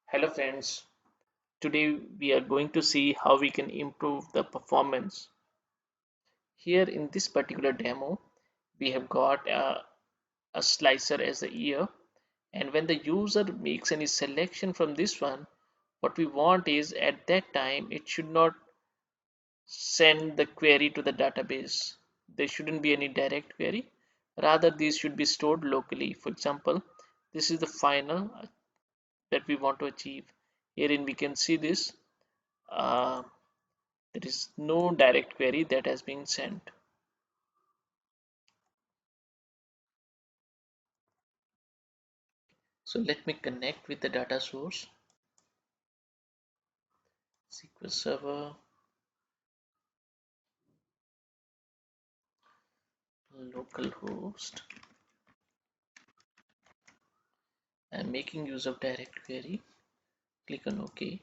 Hello friends, today we are going to see how we can improve the performance. Here in this particular demo, we have got a slicer as the ear, and when the user makes any selection from this one, what we want is at that time it should not send the query to the database. There shouldn't be any direct query, rather these should be stored locally. For example, this is the final that we want to achieve. Herein we can see this. Uh, There is no direct query that has been sent. So let me connect with the data source, SQL Server, localhost. I'm making use of direct query. Click on OK.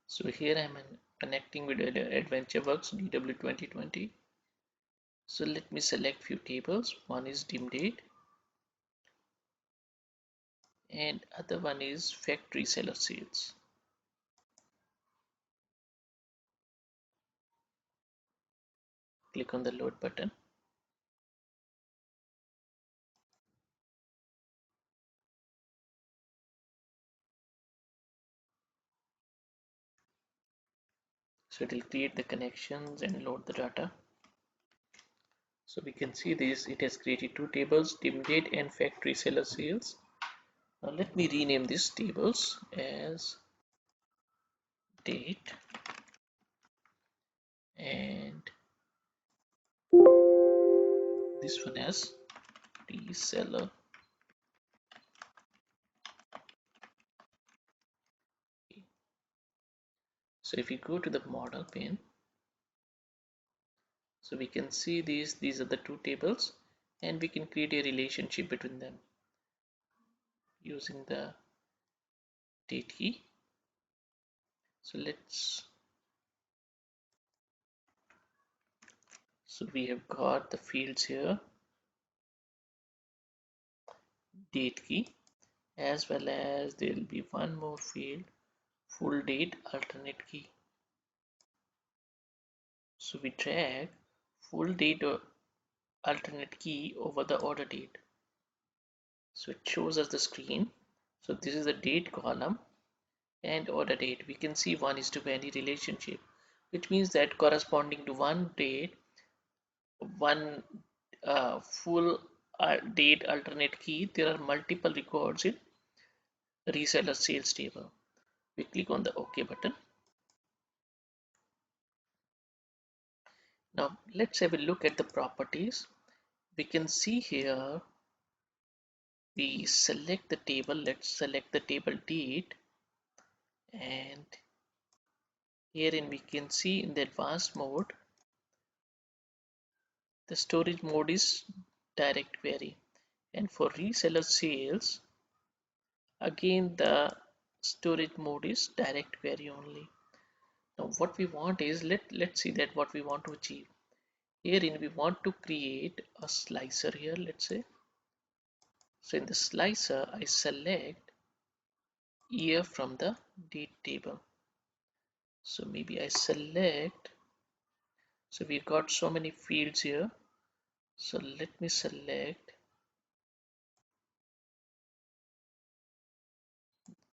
So here I'm connecting with AdventureWorks DW 2020. So let me select few tables. One is dim date and other one is factory seller sales. Click on the load button. So it will create the connections and load the data. So we can see this, it has created two tables, dim date and factory seller sales. Now let me rename these tables as date and this one as reseller. So if we go to the model pane, so we can see these are the two tables and we can create a relationship between them using the date key. So we have got the fields here, date key, as well as there will be one more field, full date alternate key. So we drag full date alternate key over the order date. So it shows us the screen. So this is the date column and order date. We can see 1:many relationship, which means that corresponding to one date, one full date alternate key, there are multiple records in reseller sales table. We click on the OK button. Now let's have a look at the properties. We can see here we select the table. Let's select the table date, and herein we can see in the advanced mode the storage mode is direct query, and for reseller sales again the storage mode is direct query only. Now what we want is let's see that what we want to achieve. Herein we want to create a slicer here, let's say. So in the slicer I select year from the date table. So maybe I select, so we've got so many fields here, so let me select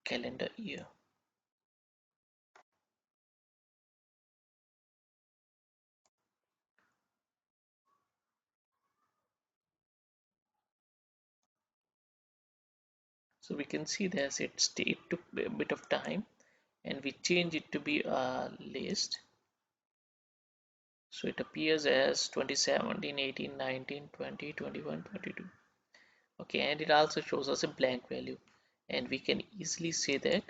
calendar year. So we can see that it took a bit of time and we change it to be a list. So it appears as 2017, 18, 19, 20, 21, 22. Okay, and it also shows us a blank value, and we can easily say that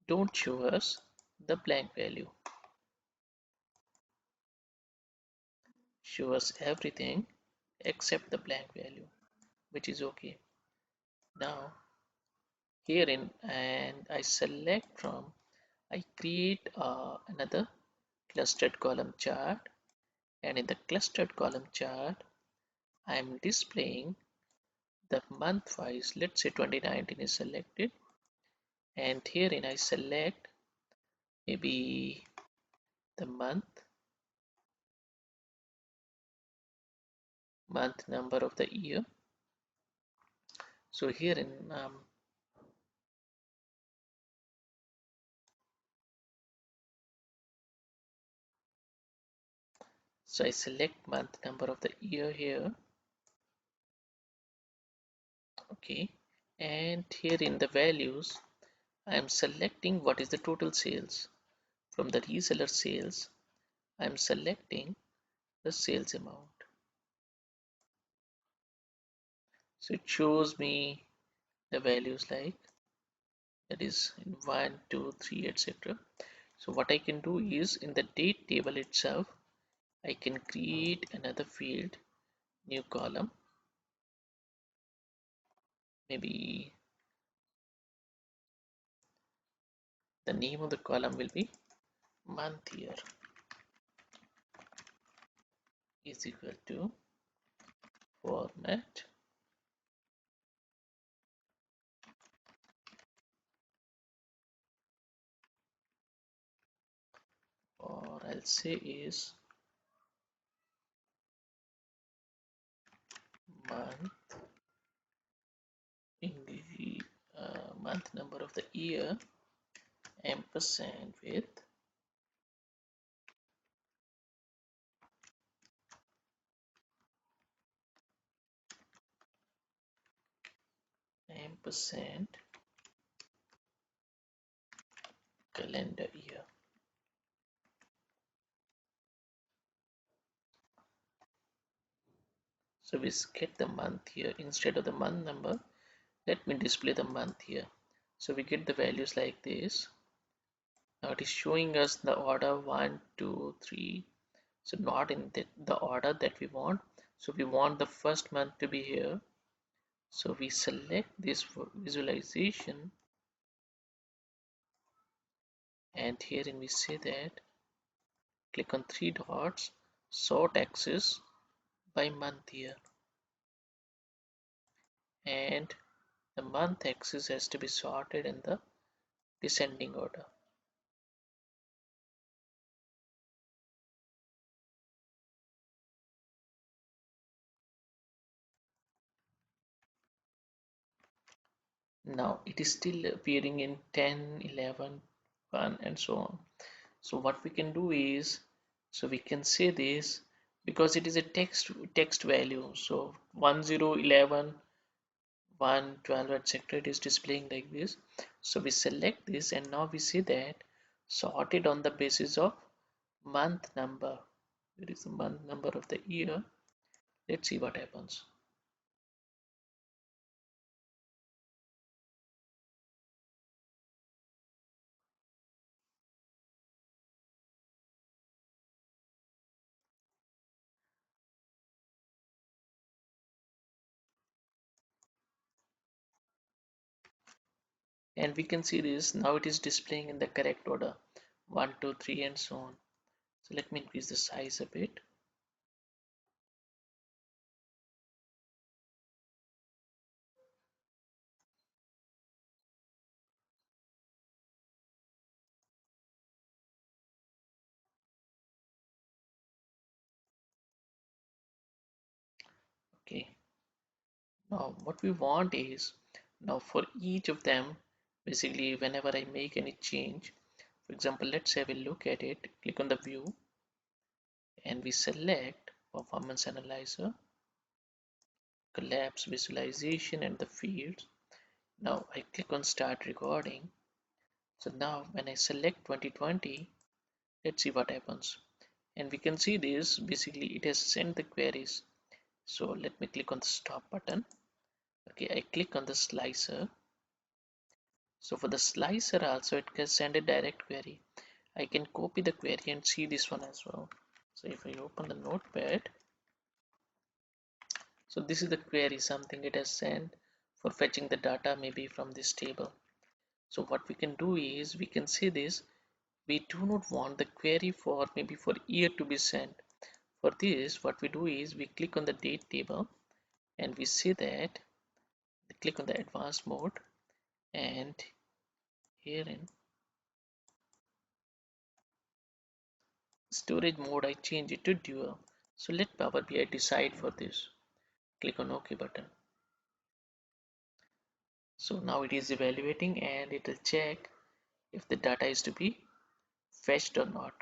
don't show us the blank value, show us everything except the blank value, which is okay. Now herein, and I select from I create another clustered column chart, and in the clustered column chart I am displaying the month wise. Let's say 2019 is selected, and herein I select maybe the month number of the year. So herein so I select month number of the year here. Okay, and here in the values I am selecting what is the total sales. From the reseller sales I am selecting the sales amount. So it shows me the values like that is in 1, 2, 3, etc. So what I can do is in the date table itself I can create another field, new column, maybe the name of the column will be month year is equal to format, or I'll say is month in the month number of the year ampersand with ampersand calendar year. So we get the month here instead of the month number. Let me display the month here. So we get the values like this. Now it is showing us the order 1, 2, 3. So not in the order that we want. So we want the first month to be here. So we select this for visualization, and herein we say that click on three dots, sort axis by month year, and the month axis has to be sorted in the descending order. Now it is still appearing in 10, 11, 1 and so on. So what we can do is, so we can say this because it is a text value. So 1, 0, 11, 1, 12, etc. It is displaying like this. So we select this and now we see that sorted on the basis of month number. It is the month number of the year. Let's see what happens. And we can see this now it is displaying in the correct order 1, 2, 3 and so on. So let me increase the size a bit. Okay, now what we want is, now for each of them, basically whenever I make any change, for example, let's have a look at it, click on the view and we select performance analyzer, collapse visualization and the fields. Now I click on start recording. So now when I select 2020, let's see what happens. And we can see this, basically it has sent the queries. So let me click on the stop button. Okay, I click on the slicer. So for the slicer also it can send a direct query. I can copy the query and see this one as well. So if I open the notepad, so this is the query, something it has sent for fetching the data maybe from this table. So what we can do is we can see this we do not want the query for maybe for year to be sent. For this, what we do is we click on the date table and we see that click on the advanced mode, and here in storage mode I change it to dual. So let Power BI decide for this. Click on OK button. So now it is evaluating and it will check if the data is to be fetched or not.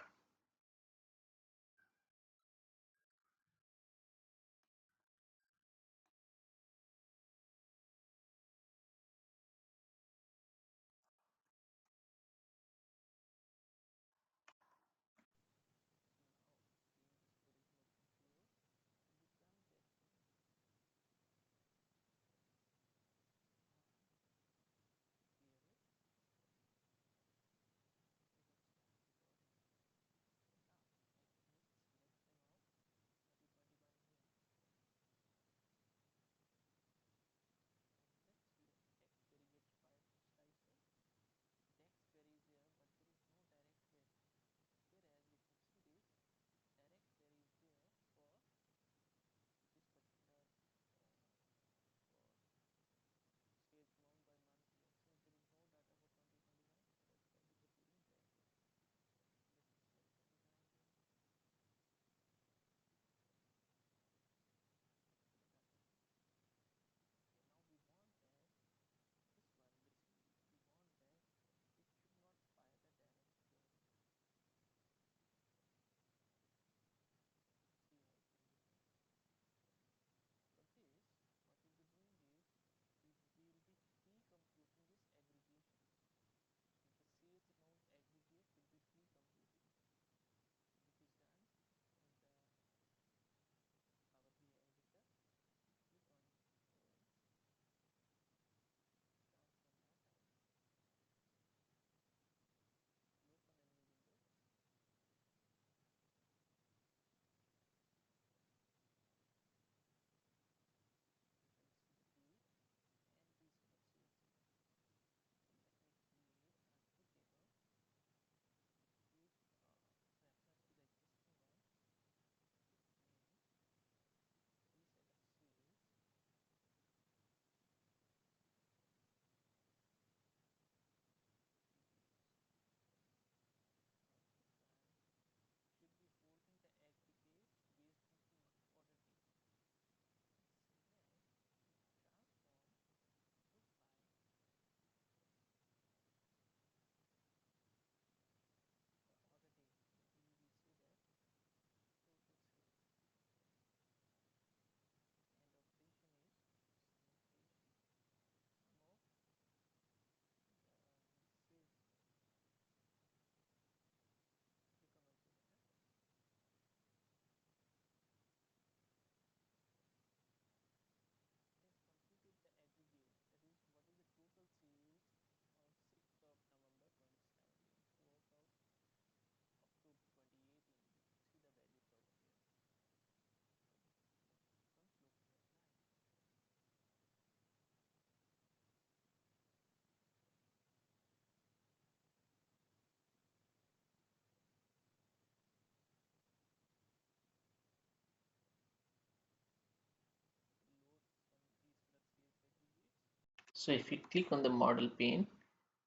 So if we click on the model pane,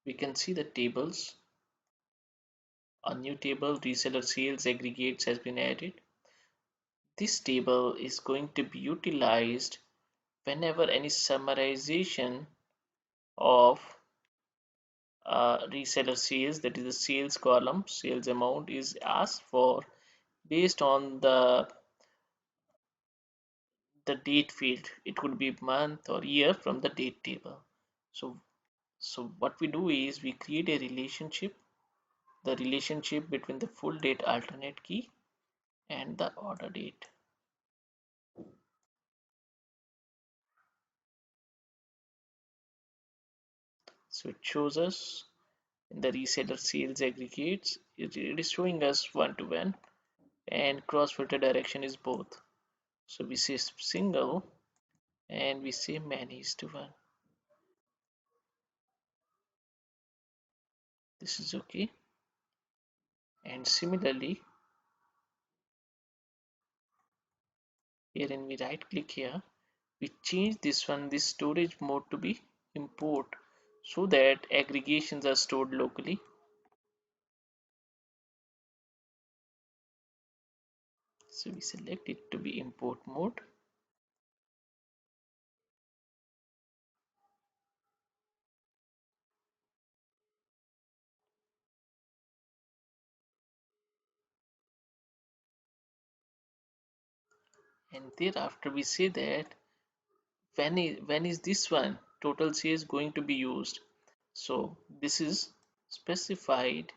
we can see the tables. A new table, reseller sales aggregates, has been added. This table is going to be utilized whenever any summarization of reseller sales, that is the sales column, sales amount, is asked for based on the date field. It could be month or year from the date table. So what we do is we create a relationship, the relationship between the full date alternate key and the order date. So it shows us in the reseller sales aggregates, it is showing us one to one, and cross filter direction is both. So we say single and we say many is to one. This is okay. And similarly, here when we right click here, we change this storage mode to be import so that aggregations are stored locally. So we select it to be import mode, and thereafter we say that when is this one total sales going to be used. So this is specified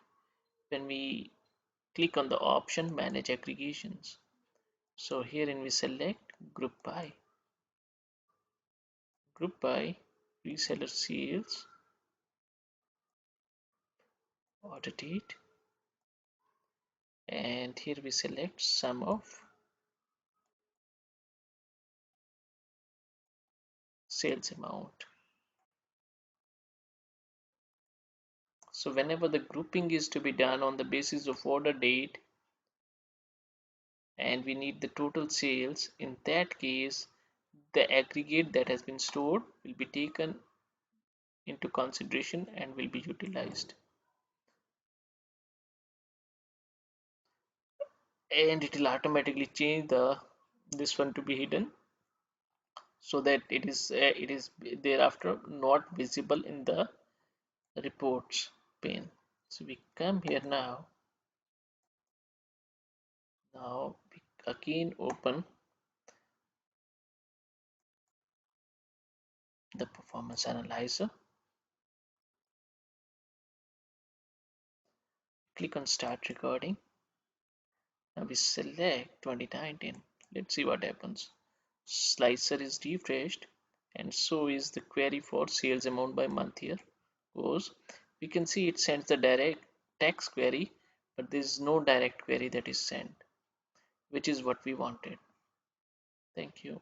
when we click on the option manage aggregations. So here we select group by reseller sales, order date, and here we select sum of sales amount. So whenever the grouping is to be done on the basis of order date and we need the total sales, in that case the aggregate that has been stored will be taken into consideration and will be utilized, and it will automatically change the this one to be hidden so that it is thereafter not visible in the reports pane. So we come here now we again open the performance analyzer, click on start recording. Now we select 2019. Let's see what happens. Slicer is refreshed and so is the query for sales amount by month here goes. We can see it sends the direct text query, but there is no direct query that is sent, which is what we wanted. Thank you.